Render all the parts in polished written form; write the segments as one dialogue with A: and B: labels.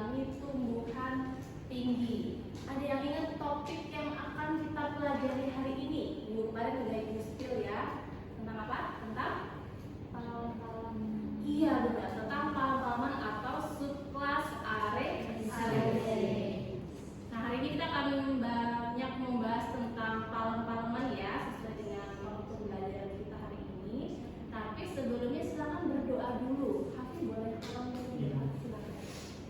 A: mengurangi tumbuhan tinggi. Ada yang ingat topik yang akan kita pelajari hari ini? Minggu kemarin udah ibu spill ya. Tentang apa? Tentang palam-palam. Iya benar, tentang palam-palaman atau subkelas Areaceae. Nah hari ini kita akan banyak membahas tentang palam-palaman ya, sesuai dengan waktu pembelajaran kita hari ini. Tapi sebelumnya silakan berdoa dulu. Hafi boleh tolong berdoa? Silakan.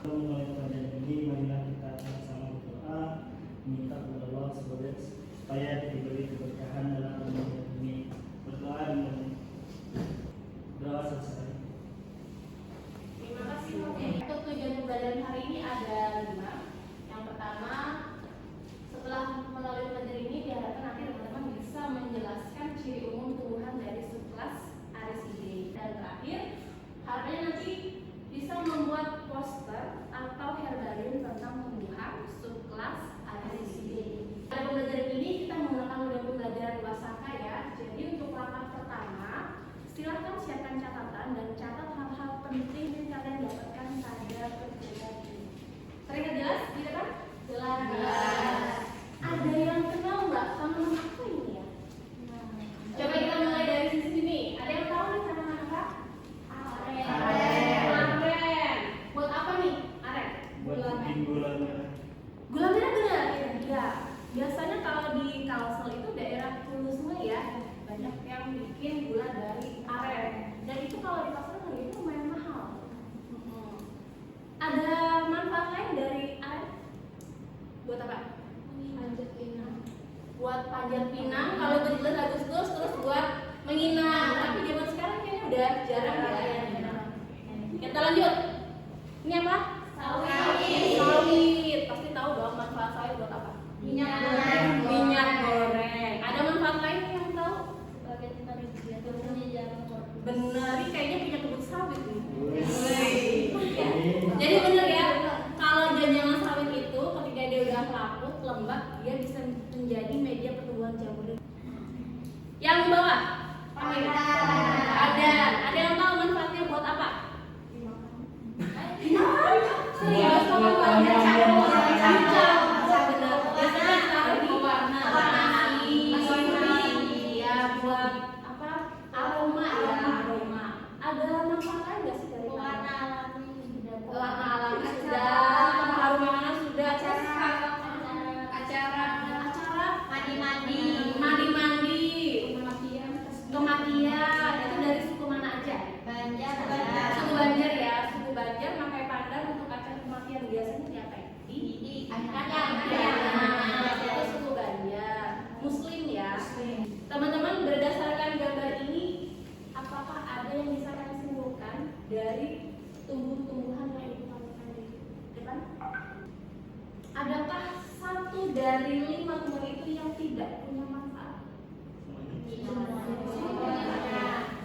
B: Mulai pelajaran ini, marilah kita sama-sama berdoa, minta kepada Allah supaya diberi keberkahan dalam pelajaran ini. Berdoa dengan doa selesai.
A: Terima kasih. Untuk tujuan pembelajaran hari ini ada 5. Yang pertama, setelah melalui pelajaran ini diharapkan nanti teman-teman bisa menjelaskan ciri umum tumbuhan dari subkelas Areaceae. Dan terakhir, harapannya nanti bisa membuat poster atau herbarium tentang tumbuhan subkelas Areaceae. Pada pembelajaran ini kita menggunakan model pembelajaran Wasaka ya. Jadi untuk langkah pertama, silakan siapkan catatan dan catat hal-hal penting yang kalian dapatkan pada pertemuan ini. Terlihat jelas, tidak kan? Jelas. Ada yang kenal nggak tanaman apa ini ya? Coba kita mulai dari sini. Ada yang tahu nih tanaman apa? Aren. Buat apa nih aren?
B: Buat bikin gula merah.
A: Gula merah benar ya. Biasanya kalau di Kalsel itu daerah Hulu Sungai ya, banyak yang bikin gula dari aren. Dan itu kalau di pasaran harganya itu lumayan mahal. Ada manfaat lain dari aren? Buat apa? Panjat pinang. Buat panjat pinang kalau 17 Agustus, terus buat menginap. Tapi zaman sekarang kayaknya udah jarang ya yang menginap. Kita lanjut. Ini apa? Sawit. Sawit. Pasti tahu dong manfaat sawit buat apa? Minyak goreng. Minyak goreng. Ada manfaat lain yang tahu? Sebagai energi atau benar, ini kayaknya punya kebun sawit nih. Ya. Jadi benar ya, kalau jangan sawit itu ketika dia udah laput, lembab, dia bisa menjadi media pertumbuhan jamur. Yang bawah? Ada yang tahu manfaatnya buat apa? Serius, manfaatnya cacau. Benar. Biasanya taruh di warna ya buat apa? Aroma ya, aroma. Ada manfaat lain nggak sih dari warna alami sudah, pengaruh makanan sudah, acara mandi, kematian itu dari suku mana aja? Suku Banjar ya, suku Banjar pakai pandan untuk acara kematian biasanya diapain? Itu suku Banjar, Muslim ya. Teman-teman berdasarkan gambar ini, apakah ada yang bisa kalian simpulkan dari tumbuh-tumbuhan yang ibu tampilkan di depan? Adakah satu dari 5 tumbuhan itu yang tidak punya manfaat?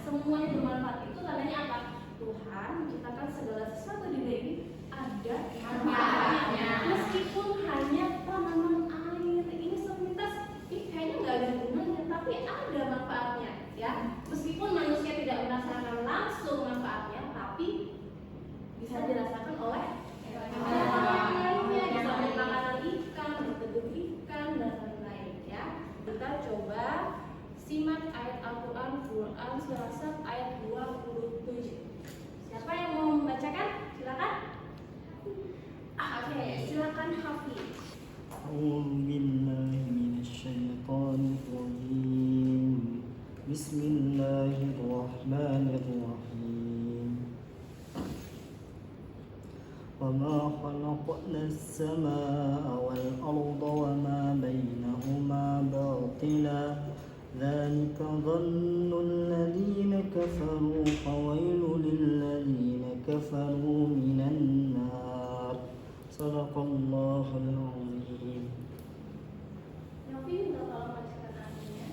A: Semuanya bermanfaat. Itu tandanya apa? Tuhan menciptakan segala sesuatu di dunia ini ada manfaatnya. Meskipun hanya tanaman air ini sepintas, kayaknya nggak ada gunanya, tapi ada manfaatnya ya. Meskipun manusia tidak merasakan langsung manfaatnya, tapi bisa dirasakan oleh hewan yang lainnya, bisa menjadi makanan ikan, berteduh ikan dan lain-lain ya. Kita coba simak ayat Al-Quran surah As ayat 27. Siapa yang mau membacakan? Silakan. Oke, silakan Hafiz.
B: أعوذ بالله من الشيطان الرجيم بسم الله الرحمن الرحيم وما خلقنا السماء والأرض وما بينهما باطلا ذلك ظن الذين كفروا فويل للذين كفروا من النار صدق الله العظيم.
A: Novi nggak kalau bacakan artinya.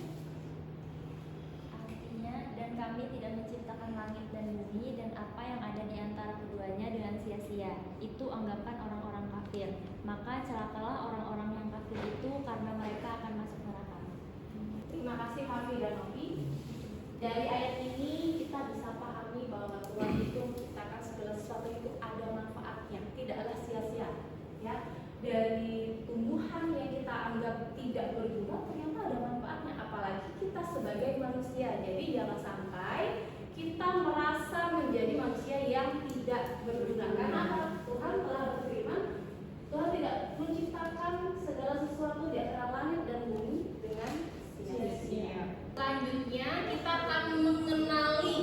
C: Artinya, dan kami tidak menciptakan langit dan bumi dan apa yang ada di antara keduanya dengan sia-sia. Itu anggapan orang-orang kafir. Maka celakalah orang-orang yang kafir itu karena mereka akan masuk neraka.
A: Terima kasih Hafi dan Novi. Dari ayat ini kita bisa pahami bahwa Tuhan itu menciptakan segala sesuatu itu ada manfaatnya, tidaklah sia-sia. ya. Dari tumbuhan yang kita anggap tidak berguna ternyata ada manfaatnya, apalagi kita sebagai manusia. Jadi jangan sampai kita merasa menjadi manusia yang tidak berguna, karena Tuhan telah berfirman, Tuhan tidak menciptakan segala sesuatu di antara langit dan bumi dengan sia-sia. Selanjutnya kita akan mengenali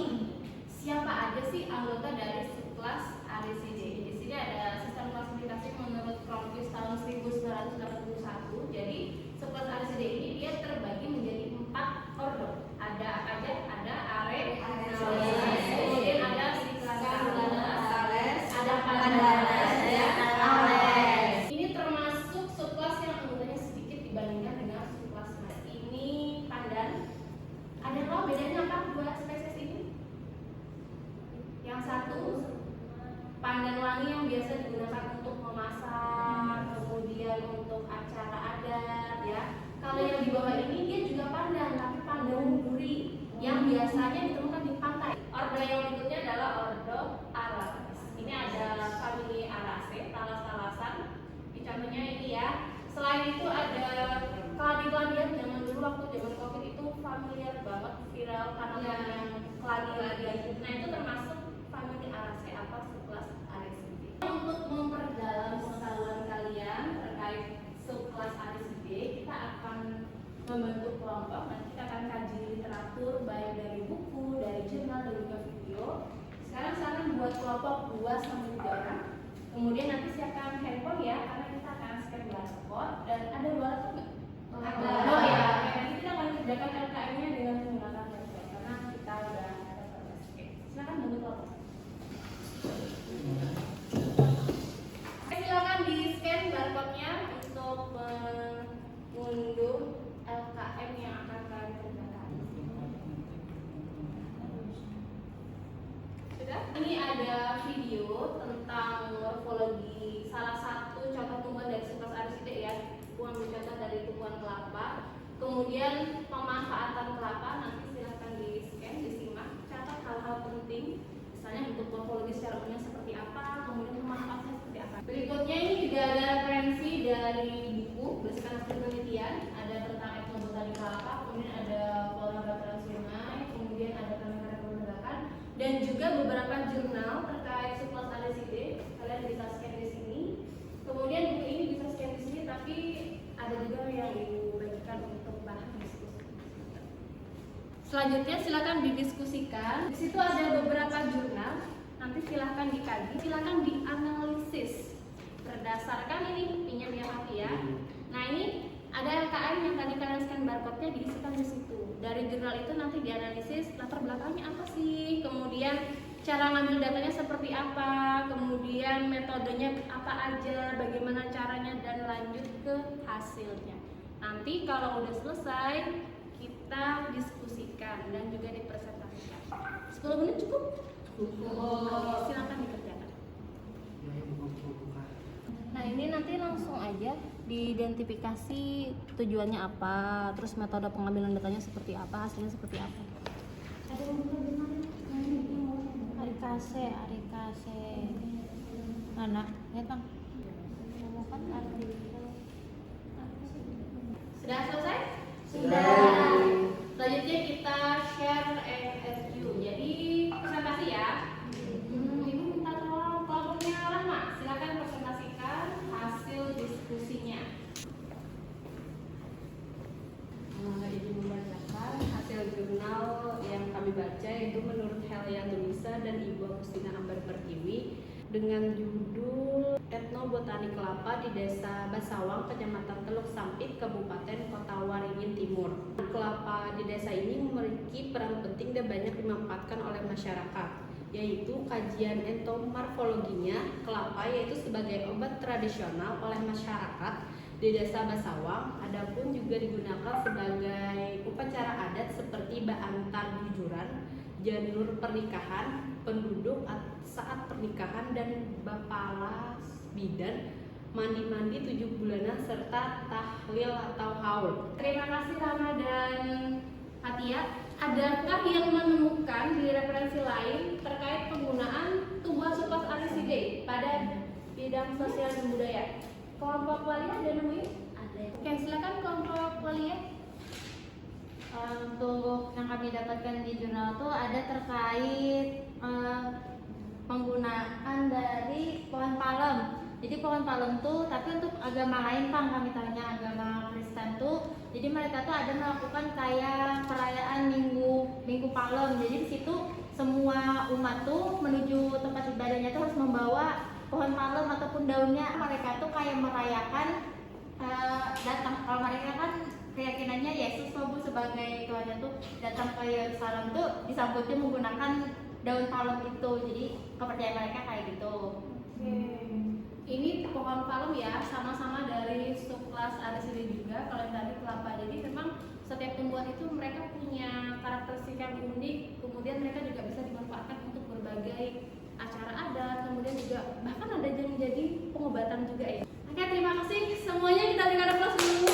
A: siapa aja sih anggota dari subkelas ABCD. Di sini ada sistem klasifikasi menurut Cronquist tahun 1981. Jadi subkelas ABCD ini dia terbagi menjadi 4 ordo. Ada apa aja? Ada are, kemudian ada Cycladales, ada Pandanus, ada Ales. Ini termasuk subkelas yang anggotanya sedikit dibandingkan dengan subkelas lain. Ini pandan. Ada tahu bedanya apa dua spesies ini? Yang satu pandan wangi yang biasa digunakan untuk memasak, kemudian untuk acara adat, ya. Kalau yang di bawah ini dia juga pandan, tapi pandan duri yang biasanya ditemukan di pantai. Ordo yang berikutnya adalah ordo Araceae. Ini ada famili Araceae, talas-talasan. Contohnya ini ya. Selain itu ada keladi-keladian. Zaman dulu waktu zaman Covid itu familiar banget, viral tanaman yang keladi-keladian. Nah itu termasuk famili Araceae atau subkelas Araceae. Untuk memperdalam pengetahuan kalian terkait subkelas Araceae, kita akan membentuk kelompok. Nanti kita akan kaji literatur baik dari buku, dari jurnal, dan juga video. Sekarang buat kelompok 2 sampai 3 orang. Kemudian nanti siapkan handphone ya, karena kita akan scan barcode. Dan ada 2 laptop nggak? Ada. Oh ya, nanti kita akan kerjakan LKM-nya dengan menggunakan laptop karena kita udah ada proses. Silakan bentuk kelompok. Silakan di scan barcode-nya untuk mengunduh LKM yang akan kalian kerjakan. Sudah? Ini ada video tentang morfologi salah satu contoh tumbuhan dari subkelas Araceae ya. Ambil contoh dari tumbuhan kelapa. Kemudian pemanfaatan kelapa, nanti silahkan di scan, disimak, catat hal-hal penting. Misalnya bentuk morfologi secara umumnya seperti apa, kemudian pemanfaatannya seperti apa. Berikutnya ini juga ada referensi dari buku berdasarkan hasil penelitian. Ada tentang etnobotani kelapa, kemudian ada pola bataran sungai, kemudian ada kamera pergerakan, dan juga beberapa jurnal terkait subkelas Araceae. Kalian bisa scan di sini. Kemudian buku ini bisa scan di sini, tapi ada juga yang dibagikan untuk bahan diskusi. Selanjutnya silakan didiskusikan. Di situ ada beberapa jurnal. Nanti silakan dikaji, silakan dianalisis. Berdasarkan ini pinjam ya Pak ya. Nah ini ada LKM yang tadi kalian scan barcode-nya diisikan di situ. Dari jurnal itu nanti dianalisis latar belakangnya apa sih, kemudian cara ngambil datanya seperti apa, kemudian metodenya apa aja, bagaimana caranya, dan lanjut ke hasilnya. Nanti kalau udah selesai kita diskusikan dan juga dipresentasikan. 10 menit cukup? Cukup. Silakan dikerjakan. Nah ini nanti langsung aja diidentifikasi tujuannya apa, terus metode pengambilan datanya seperti apa, hasilnya seperti apa. Ada yang buka jurnal? Arikase. Mana? Lihat bang. Kan artikel. Sudah selesai? Sudah. Selanjutnya kita share FAQ. Jadi presentasi ya. Ibu minta tolong kelompoknya Rahma. Silakan presentasikan hasil diskusinya.
D: Ibu membacakan hasil jurnal yang kami baca, yaitu menurut Helia Tunisa dan Ibu Agustina Ambar Pertiwi, dengan judul Etnobotani Kelapa di Desa Basawang, Kecamatan Teluk Sampit, Kabupaten Kota Waringin Timur. Kelapa di desa ini memiliki peran penting dan banyak dimanfaatkan oleh masyarakat, yaitu kajian entomorfologinya kelapa, yaitu sebagai obat tradisional oleh masyarakat di Desa Basawang. Adapun juga digunakan sebagai upacara adat seperti baantar bujuran, janur pernikahan penduduk saat pernikahan, dan bapalas bidan, mandi-mandi 7 bulanan, serta tahlil atau haul.
A: Terima kasih Rama dan Fatia. Adakah yang menemukan di referensi lain terkait penggunaan tumbuhan subkelas Araceae pada bidang sosial dan budaya. Kelompok Walia ada nemuin?
C: Ada.
A: Oke, silakan kelompok Walia.
E: Untuk yang kami dapatkan di jurnal tuh ada terkait penggunaan dari pohon palem. Jadi pohon palem tuh, tapi untuk agama lain Bang, kami tanya agama Kristen tuh. Jadi mereka tuh ada melakukan kayak perayaan Minggu Palem. Jadi di situ semua umat tuh menuju tempat ibadahnya tuh harus membawa pohon palem ataupun daunnya. Mereka tuh kayak merayakan datang, kalau mereka kan keyakinannya Yesus tuh sebagai Tuhannya tuh datang ke Yerusalem tuh disambutnya menggunakan daun palem itu. Jadi kepercayaan mereka kayak gitu.
A: Ini pohon palem ya, sama-sama dari subkelas Ariside juga. Kalau yang tadi kelapa. Jadi memang setiap tumbuhan itu mereka punya karakteristik yang unik. Kemudian mereka juga bisa dimanfaatkan untuk berbagai acara adat. Kemudian juga bahkan ada yang jadi pengobatan juga ya. Oke, terima kasih semuanya. Kita berikan aplaus dulu.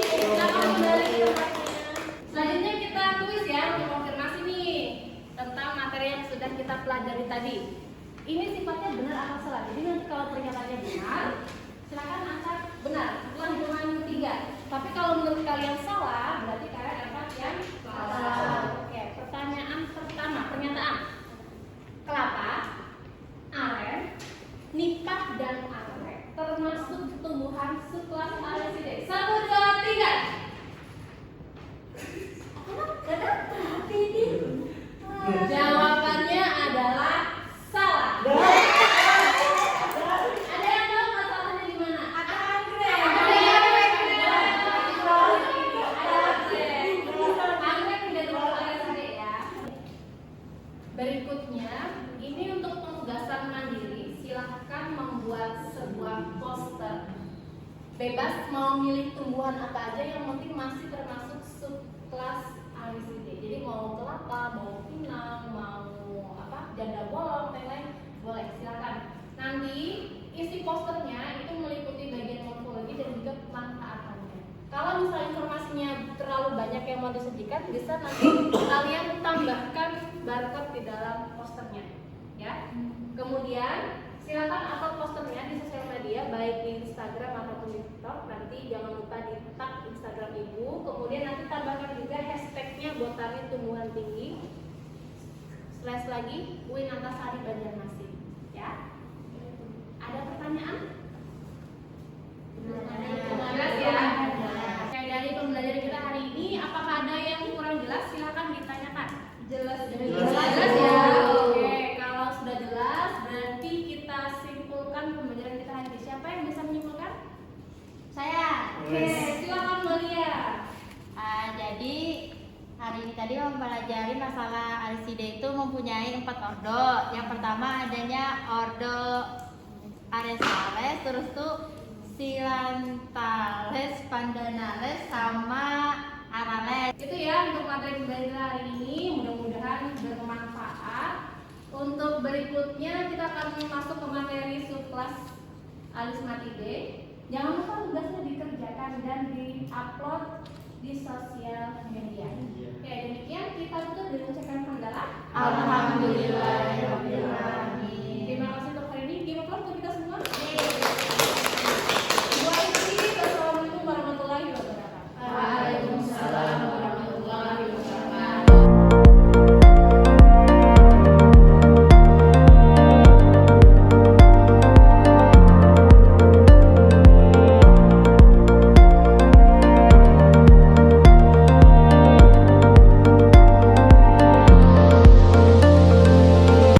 A: Silakan kembali ke tempatnya. Selanjutnya kita kuis ya, untuk konfirmasi nih tentang materi yang sudah kita pelajari tadi. Ini sifatnya benar atau salah. Jadi nanti kalau pernyataannya benar, silakan angkat benar setelah hitungan ketiga. Tapi kalau menurut kalian salah, berarti kalian angkat yang salah. Oke, pertanyaan pertama, pernyataan. Kelapa, aren, nipat dan anggrek termasuk tumbuhan subkelas Ariside. 1, 2, 3. Gak dapat ini. Jawabannya adalah salah. Ada yang tahu masalahnya di mana? Anggrek. Anggrek tidak terlalu Ariside ya. Berikutnya, ini untuk penugasan mandiri. Silahkan membuat sebuah poster. Bebas mau milih tumbuhan apa aja, yang penting masih termasuk subkelas Ariside. Jadi mau kelapa, mau pinang, mau janda bolong, lain-lain boleh, silakan. Nanti isi posternya itu meliputi bagian morfologi dan juga pemanfaatannya. Kalau misalnya informasinya terlalu banyak yang mau disajikan, bisa nanti kalian tambahkan barcode di dalam posternya, ya. Kemudian silakan upload posternya di sosial media, baik di Instagram ataupun di TikTok. Nanti jangan lupa di tag Instagram ibu. Kemudian nanti tambahkan juga hashtagnya Botani Tumbuhan Tinggi. Slash lagi Uin Antasari Banjarmasin, ya. Ada pertanyaan? Jelas ya. Kayak dari pembelajaran kita hari ini, apakah ada yang kurang jelas? Silakan ditanyakan. Jelas ya. Oke, kalau sudah jelas, berarti kita simpulkan pembelajaran kita hari ini. Siapa yang bisa menyimpulkan?
E: Saya.
A: Oke, silakan Maria.
E: Jadi hari ini tadi mempelajari masalah Ariside itu mempunyai 4 ordo. Yang pertama adanya ordo Aresales, terus tuh Silantales, Pandanales, sama Arales.
A: Itu ya untuk materi pembelajaran hari ini, mudah-mudahan bermanfaat. Untuk berikutnya kita akan masuk ke materi subkelas Alismatide. Jangan lupa tugasnya dikerjakan dan diupload di sosial media. Oke, demikian kita tutup dengan ucapan hamdalah.
E: Alhamdulillahirabbil alamin.
A: Terima kasih untuk hari ini. Gimana untuk kita semua?